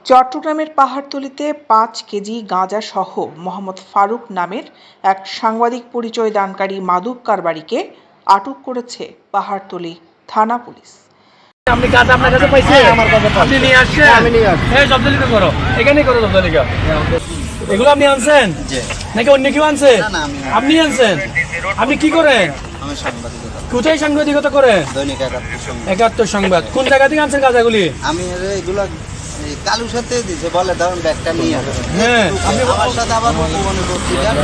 চট্টগ্রামের পাহাড়তলীতে ৫ কেজি গাঁজা সহ মোহাম্মদ ফারুক নামের এক সাংবাদিক পরিচয় দানকারী মাদক কারবারিকে আটক করেছে পাহাড়তলী থানা পুলিশ। আপনি গাঁজা আপনার কাছে পাইছেন? আমার কাছে আপনি নিয়ে আসছেন? আমি নিয়ে আসছি। এই জব্দ লিখে করো, এখানেই করো জব্দ লিখা। এগুলো আপনি আনছেন নাকি অন্য কেউ আনছে? আপনি আনছেন। আপনি কি করেন? আমি সাংবাদিকতা। কোথায় সাংবাদিকতা করেন? দৈনিক ৭১ সংবাদ। কোন জায়গা থেকে আনছেন গাঁজাগুলি? আমি এগুলো কালুর সাথে দিছে বলে ধরুন ব্যাগটা নিয়ে আসে। হ্যাঁ, আপনি আমার সাথে আবার মনে করছিলেন।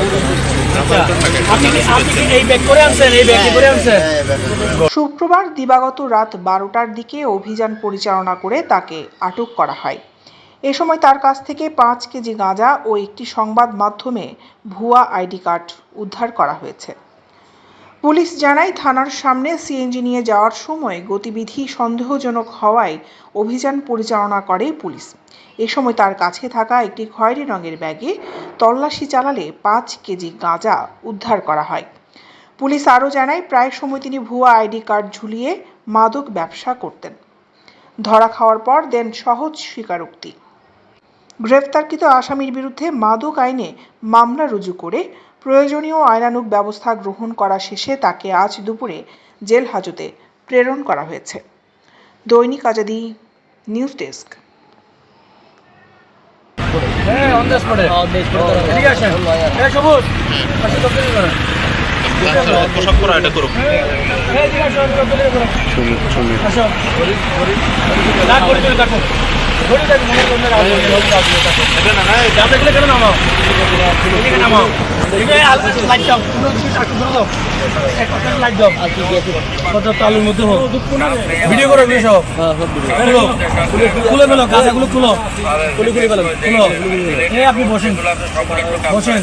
আপনি কি এই ব্যাগ করে আনছেন? এই ব্যাগে করে আনছেন? শুক্রবার দিবাগত রাত ১২টার দিকে অভিযান পরিচালনা করে তাকে আটক করা হয়। এ সময় তার কাছ থেকে ৫ কেজি গাঁজা ও একটি সংবাদ মাধ্যমে ভুয়া আইডি কার্ড উদ্ধার করা হয়েছে। পুলিশ জানায়, থানার সামনে সিএনজি নিয়ে যাওয়ার সময় গতিবিধি সন্দেহজনক হওয়ায় অভিযান পরিচালনা করে পুলিশ। এ সময় তার কাছে থাকা একটি খয়েরি রঙের ব্যাগে তল্লাশি চালালে ৫ কেজি গাঁজা উদ্ধার করা হয়। পুলিশ আরও জানায়, প্রায় সময় তিনি ভুয়া আইডি কার্ড ঝুলিয়ে মাদক ব্যবসা করতেন। ধরা খাওয়ার পর দেন সহজ স্বীকারোক্তি। গ্রেফতারকৃত আসামির বিরুদ্ধে মাদক আইনে মামলা রুজু করে প্রয়োজনীয় আইনানুগ ব্যবস্থা গ্রহণ করা শেষে তাকে আজ দুপুরে জেল হাজতে প্রেরণ করা হয়েছে। দৈনিক আজাদী নিউজ ডেস্ক। হ্যাঁ, অন দ্য স্পটে। ঠিক আছে। হ্যাঁ, সবুজ। আচ্ছা, জব্দ লিখে করো। পোশাক পরা এটা করো। হ্যাঁ, ঠিক আছে, জব্দ লিখে করো। আসো। ডাক করে চলে ডাকো। ঘড়ি ডাক মনে করলে এটা না না যাবে গেলে কেন নামাও? এদিকে নামাও। এদিকে লাইট দাও। পুরো কিছু টাকা ধরে দাও। একটা লাইট দাও। কত তালুর মধ্যে হোক। ভিডিও করো এগুলো সব। খুলো। খুলে ফেলো, গাছাগুলো খুলো। খুলে ফেলো। খুলো। এই আপনি বসেন। বসেন।